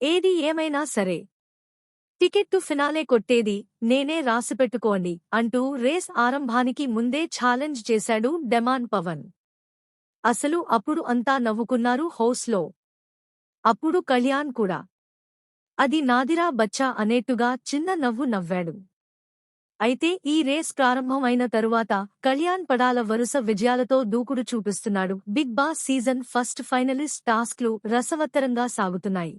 ఏది ఏమైనా సరే టికెట్ టు ఫినాలే కొట్టేది నేనే రాసిపెట్టుకోండి అంటూ రేస్ ఆరంభానికి ముందే ఛాలెంజ్ చేశాడు డెమాన్ పవన్. అసలు అప్పుడు అంతా నవ్వుకున్నారు హౌస్లో. అప్పుడు కళ్యాణ్ కూడా. అది నాదిరా బచ్చా అనేట్టుగా చిన్న నవ్వు నవ్వాడు. అయితే ఈ రేస్ ప్రారంభం అయిన తరువాత కళ్యాణ్ పడాల వరుస విజయాలతో దూకుడు చూపిస్తున్నాడు. Bigg Boss season first finalist టాస్క్లు రసవత్తరంగా సాగుతున్నాయి.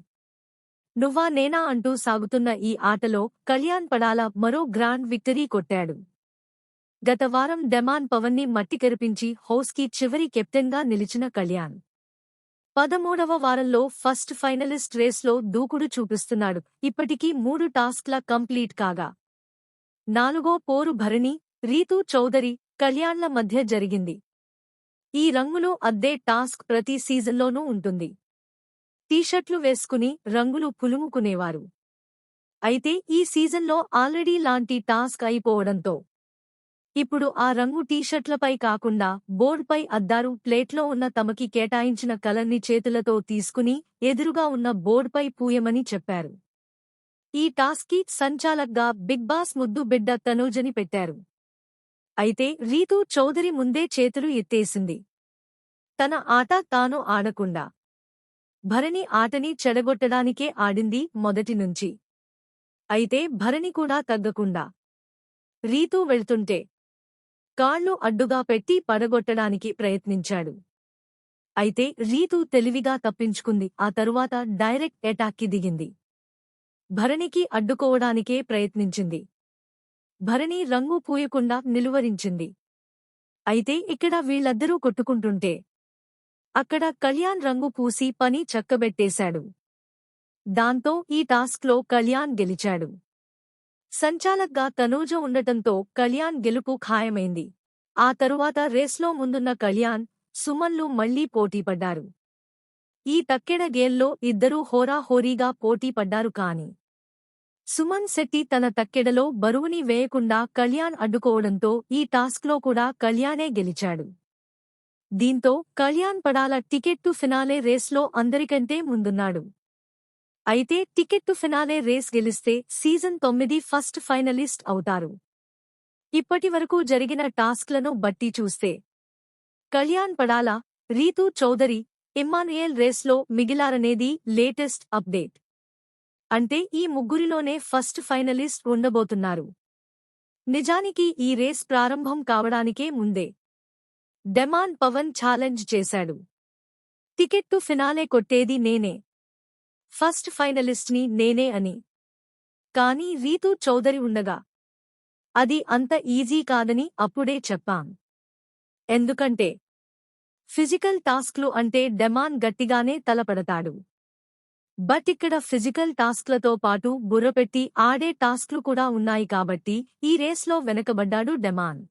నువ్వా నేనా అంటూ సాగుతున్న ఈ ఆటలో కళ్యాణ్ పడాల మరో గ్రాండ్ విక్టరీ కొట్టాడు. గత వారం డెమాన్ పవన్ని మట్టికెరిపించి హౌస్కి చివరి కెప్టెన్గా నిలిచిన కళ్యాణ్ 13వ వారంలో ఫస్ట్ ఫైనలిస్ట్ రేస్లో దూకుడు చూపిస్తున్నాడు. ఇప్పటికీ 3 టాస్క్ల కంప్లీట్ కాగా 4గో పోరు భరణి, రీతూ చౌదరి, కళ్యాణ్ల మధ్య జరిగింది. ఈ రంగులు అద్దే టాస్క్ ప్రతి సీజన్లోనూ ఉంటుంది. టీషర్ట్లు వేసుకుని రంగులు పులుముకునేవారు. అయితే ఈ సీజన్లో ఆల్రెడీ లాంటి టాస్క్ అయిపోవడంతో ఇప్పుడు ఆ రంగు టీషర్ట్లపై కాకుండా బోర్డుపై అద్దారు. ప్లేట్లో ఉన్న తమకి కేటాయించిన కలర్ని చేతులతో తీసుకుని ఎదురుగా ఉన్న బోర్డుపై పూయమని చెప్పారు. ఈ టాస్క్కి సంచాలక్గా బిగ్ బాస్ ముద్దు బిడ్డ తనూజని పెట్టారు. అయితే రీతూ చౌదరి ముందే చేతులు ఎత్తేసింది. తన ఆట తాను ఆడకుండా భరణి ఆటని చెడగొట్టడానికే ఆడింది మొదటి నుంచి. అయితే భరణి కూడా తగ్గకుండా రీతూ వెళ్తుంటే కాళ్ళు అడ్డుగా పెట్టి పడగొట్టడానికి ప్రయత్నించాడు. అయితే రీతూ తెలివిగా తప్పించుకుంది. ఆ తరువాత డైరెక్ట్ ఎటాక్కి దిగింది. భరణికి అడ్డుకోవడానికే ప్రయత్నించింది. భరణి రంగు పూయకుండా నిలువరించింది. అయితే ఇక్కడ వీళ్లద్దరూ కొట్టుకుంటుంటే అక్కడ కళ్యాణ్ రంగు పూసి పని చక్కబెట్టేశాడు. దాంతో ఈ టాస్క్లో కళ్యాణ్ గెలిచాడు. సంచాలక్గా తనూజ ఉండటంతో కళ్యాణ్ గెలుపు ఖాయమైంది. ఆ తరువాత రేస్లో ముందున్న కళ్యాణ్, సుమన్లు మళ్లీ పోటీపడ్డారు. ఈ తక్కెడ గేల్లో ఇద్దరూ హోరాహోరీగా పోటీపడ్డారు. కాని సుమన్ శెట్టి తన తక్కెడలో బరువుని వేయకుండా కళ్యాణ్ అడ్డుకోవడంతో ఈ టాస్క్లో కూడా కళ్యాణే గెలిచాడు. దీంతో Kalyan Padala ticket to finale రేస్లో అందరికంటే ముందున్నాడు. అయితే టికెట్ టు ఫినాలే రేస్ గెలిస్తే సీజన్ 9 ఫస్ట్ ఫైనలిస్ట్ అవుతారు. ఇప్పటివరకు జరిగిన టాస్క్లను బట్టి చూస్తే కళ్యాణ్ పడాల, రీతూ చౌదరి, ఇమ్మానుయేల్ రేస్లో మిగిలారనేది లేటెస్ట్ అప్డేట్. అంటే ఈ ముగ్గురిలోనే ఫస్ట్ ఫైనలిస్ట్ ఉండబోతున్నారు. నిజానికి ఈ రేస్ ప్రారంభం కావడానికే ముందే డెమాన్ పవన్ ఛాలెంజ్ చేశాడు. టికెట్ టు ఫినాలే కొట్టేది నేనే, ఫస్ట్ ఫైనలిస్ట్ని నేనే అని. కానీ రీతూ చౌదరి ఉండగా అది అంత ఈజీ కాదని అప్పుడే చెప్పాం. ఎందుకంటే ఫిజికల్ టాస్క్లు అంటే డెమాన్ గట్టిగానే తలపడతాడు. బట్ ఇక్కడ ఫిజికల్ టాస్క్లతో పాటు బుర్రపెట్టి ఆడే టాస్క్లు కూడా ఉన్నాయి కాబట్టి ఈ రేస్లో వెనకబడ్డాడు డెమాన్.